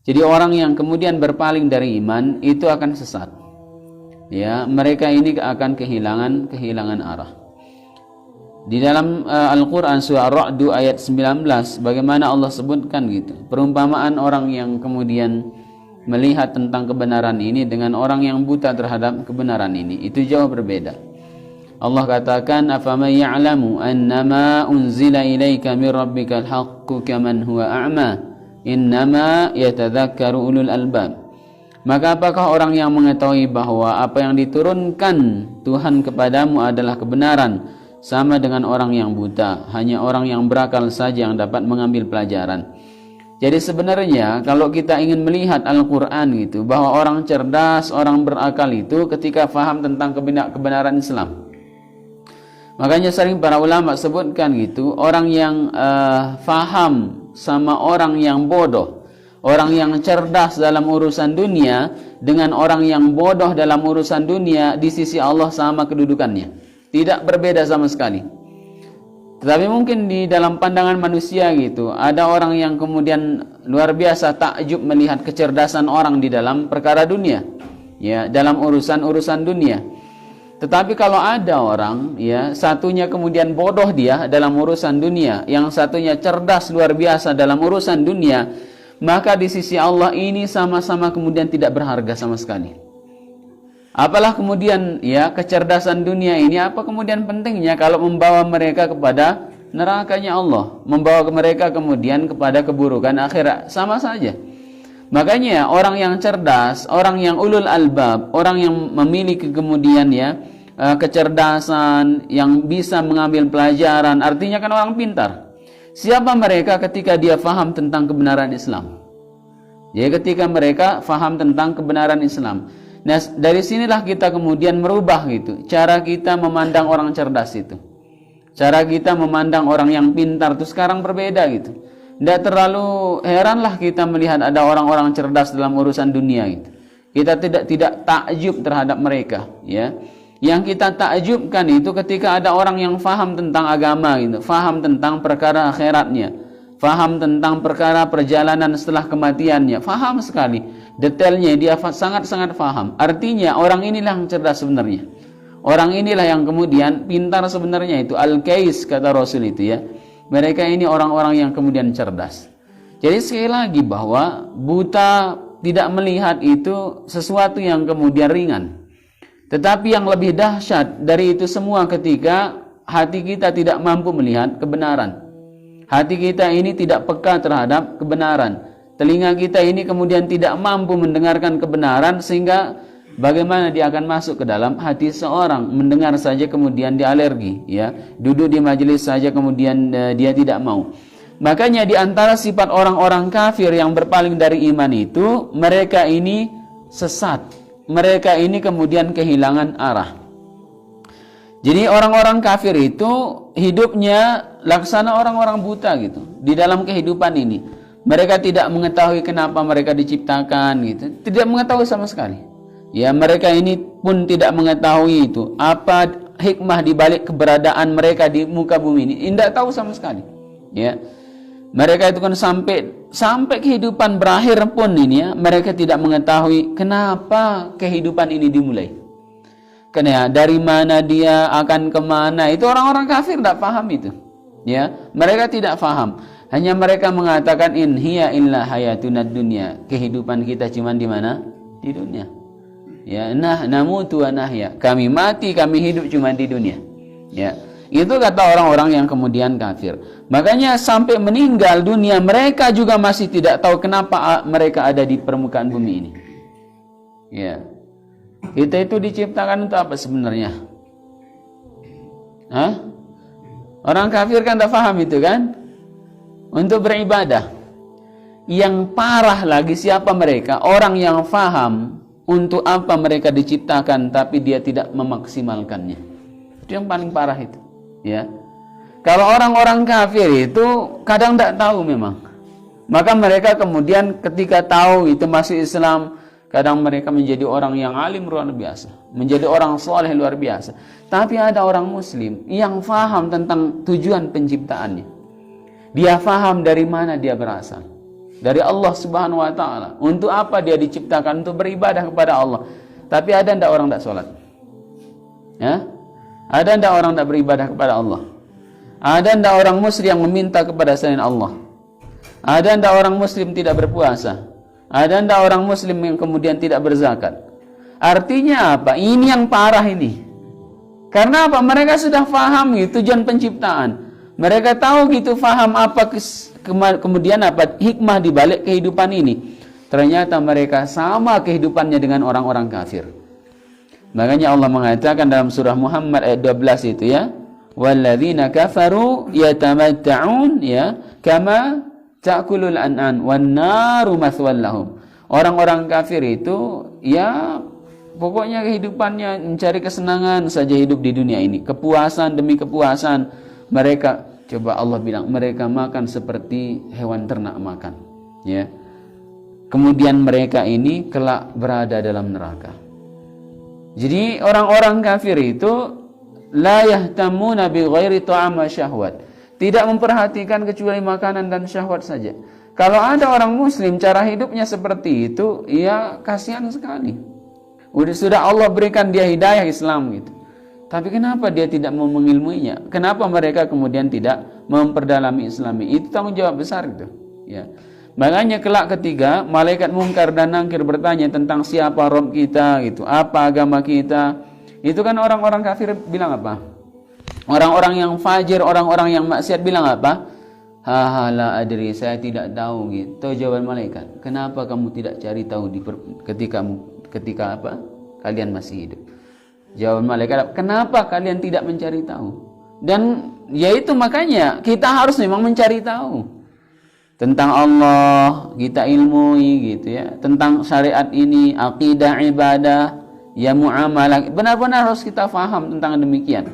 Jadi orang yang kemudian berpaling dari iman itu akan sesat. Ya, mereka ini akan kehilangan arah. Di dalam Al-Qur'an surah Ar-Ra'd ayat 19 bagaimana Allah sebutkan gitu. Perumpamaan orang yang kemudian melihat tentang kebenaran ini dengan orang yang buta terhadap kebenaran ini itu jauh berbeda. Allah katakan afaman ya'lamu annama unzila ilaika mir rabbikal haqqu kaman huwa a'ma innama yatadzakkaru ulul albab. Maka apakah orang yang mengetahui bahwa apa yang diturunkan Tuhan kepadamu adalah kebenaran sama dengan orang yang buta, hanya orang yang berakal saja yang dapat mengambil pelajaran. Jadi sebenarnya kalau kita ingin melihat Al-Quran gitu, bahwa orang cerdas, orang berakal itu ketika faham tentang kebenaran Islam. Makanya sering para ulama sebutkan gitu, orang yang faham sama orang yang bodoh, orang yang cerdas dalam urusan dunia dengan orang yang bodoh dalam urusan dunia di sisi Allah sama kedudukannya. Tidak berbeda sama sekali. Tetapi mungkin di dalam pandangan manusia gitu, ada orang yang kemudian luar biasa takjub melihat kecerdasan orang di dalam perkara dunia, ya, dalam urusan dunia. Tetapi kalau ada orang, ya, satunya kemudian bodoh dia dalam urusan dunia, yang satunya cerdas luar biasa dalam urusan dunia, maka di sisi Allah ini sama-sama kemudian tidak berharga sama sekali. Apalah kemudian ya kecerdasan dunia ini, apa kemudian pentingnya kalau membawa mereka kepada nerakanya Allah, membawa mereka kemudian kepada keburukan akhirat, sama saja. Makanya orang yang cerdas, orang yang ulul albab, orang yang memiliki kemudian ya kecerdasan, yang bisa mengambil pelajaran, artinya kan orang pintar. Siapa mereka ketika dia faham tentang kebenaran Islam? Jadi ketika mereka faham tentang kebenaran Islam. Nah, dari sinilah kita kemudian merubah gitu cara kita memandang orang cerdas itu. Cara kita memandang orang yang pintar itu sekarang berbeda gitu. Tidak terlalu heranlah kita melihat ada orang-orang cerdas dalam urusan dunia gitu. Kita tidak takjub terhadap mereka, ya. Yang kita takjubkan itu ketika ada orang yang faham tentang agama gitu, faham tentang perkara akhiratnya, faham tentang perkara perjalanan setelah kematiannya, faham sekali. Detailnya dia sangat-sangat faham. Artinya orang inilah yang cerdas sebenarnya. Orang inilah yang kemudian pintar sebenarnya itu. Al-Kais kata Rasul itu ya. Mereka ini orang-orang yang kemudian cerdas. Jadi sekali lagi bahwa buta tidak melihat itu sesuatu yang kemudian ringan. Tetapi yang lebih dahsyat dari itu semua ketika hati kita tidak mampu melihat kebenaran. Hati kita ini tidak peka terhadap kebenaran. Telinga kita ini kemudian tidak mampu mendengarkan kebenaran, sehingga bagaimana dia akan masuk ke dalam hati seorang. Mendengar saja kemudian dia alergi, ya. Duduk di majelis saja kemudian dia tidak mau. Makanya di antara sifat orang-orang kafir yang berpaling dari iman itu, mereka ini sesat. Mereka ini kemudian kehilangan arah. Jadi orang-orang kafir itu hidupnya laksana orang-orang buta gitu di dalam kehidupan ini. Mereka tidak mengetahui kenapa mereka diciptakan gitu. Tidak mengetahui sama sekali. Ya, mereka ini pun tidak mengetahui itu apa hikmah di balik keberadaan mereka di muka bumi ini. Tidak tahu sama sekali. Ya. Mereka itu kan sampai kehidupan berakhir pun ini ya, mereka tidak mengetahui kenapa kehidupan ini dimulai. Karena dari mana dia akan kemana, itu orang-orang kafir tidak paham itu. Ya, mereka tidak paham. Hanya mereka mengatakan in hiya illa hayatunad dunya. Kehidupan kita cuma di mana? Di dunia. Ya, namutu wa nahya. Kami mati, kami hidup cuma di dunia. Ya. Itu kata orang-orang yang kemudian kafir. Makanya sampai meninggal dunia mereka juga masih tidak tahu kenapa mereka ada di permukaan bumi ini. Ya. Kita itu diciptakan untuk apa sebenarnya? Hah? Orang kafir kan tak paham itu kan? Untuk beribadah. Yang parah lagi siapa mereka? Orang yang faham untuk apa mereka diciptakan tapi dia tidak memaksimalkannya. Itu yang paling parah itu, ya. Kalau orang-orang kafir itu kadang tidak tahu memang. Maka mereka kemudian ketika tahu itu masih Islam, kadang mereka menjadi orang yang alim luar biasa, menjadi orang soleh luar biasa. Tapi ada orang muslim yang faham tentang tujuan penciptaannya. Dia faham dari mana dia berasal. dari Allah Subhanahu wa taala. Untuk apa dia diciptakan? Untuk beribadah kepada Allah. Tapi ada enggak orang enggak sholat? Ya? Ada enggak orang enggak beribadah kepada Allah? Ada enggak orang muslim yang meminta kepada selain Allah? Ada enggak orang muslim tidak berpuasa? Ada enggak orang muslim yang kemudian tidak berzakat? Artinya apa? Ini yang parah ini. Karena apa? Mereka sudah paham tujuan penciptaan. Mereka tahu paham apa kemudian apa hikmah di balik kehidupan ini. Ternyata mereka sama kehidupannya dengan orang-orang kafir. Makanya Allah mengatakan dalam surah Muhammad ayat 12 itu ya, walladzina kafaru yatamatta'un ya kama ta'kulul an'am wan naru mathwal lahum. Orang-orang kafir itu ya pokoknya kehidupannya mencari kesenangan saja hidup di dunia ini. Kepuasan demi kepuasan. Mereka, coba Allah bilang, mereka makan seperti hewan ternak makan. Ya. Kemudian mereka ini kelak berada dalam neraka. Jadi orang-orang kafir itu la yahtamuna bi ghairi ta'am wa syahwat. Tidak memperhatikan kecuali makanan dan syahwat saja. Kalau ada orang muslim cara hidupnya seperti itu, ya kasihan sekali. Sudah Allah berikan dia hidayah Islam gitu. Tapi kenapa dia tidak mau mengilmuinya? Kenapa mereka kemudian tidak memperdalami Islami? Itu tanggung jawab besar gitu. Ya. Makanya kelak ketiga malaikat mungkar dan nangkir bertanya tentang siapa Rabb kita gitu, apa agama kita. Itu kan orang-orang kafir bilang apa? Orang-orang yang fajir, orang-orang yang maksiat bilang apa? La adri, saya tidak tahu gitu. Jawaban malaikat, kenapa kamu tidak cari tahu ketika apa? Kalian masih hidup. Jawaban malaikat, kenapa kalian tidak mencari tahu? Dan yaitu makanya kita harus memang mencari tahu tentang Allah, kita ilmui gitu ya, tentang syariat ini, akidah, ibadah, ya muamalah, benar-benar harus kita faham tentang demikian.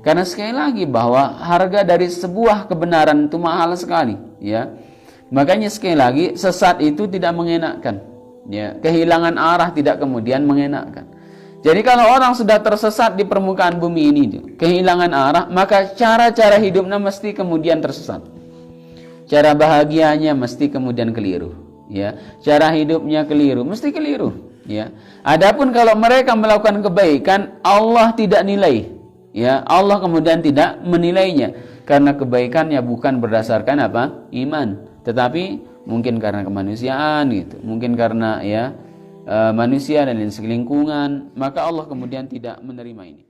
Karena sekali lagi bahwa harga dari sebuah kebenaran itu mahal sekali, ya. Makanya sekali lagi sesat itu tidak mengenakkan, ya. Kehilangan arah tidak kemudian mengenakkan. Jadi kalau orang sudah tersesat di permukaan bumi ini, kehilangan arah, maka cara-cara hidupnya mesti kemudian tersesat. Cara bahagianya mesti kemudian keliru, ya. Cara hidupnya keliru, mesti keliru, ya. Adapun kalau mereka melakukan kebaikan, Allah tidak nilai, ya. Allah kemudian tidak menilainya karena kebaikannya bukan berdasarkan apa? Iman, tetapi mungkin karena kemanusiaan gitu, mungkin karena ya manusia dan lingkungan, maka Allah kemudian tidak menerima ini.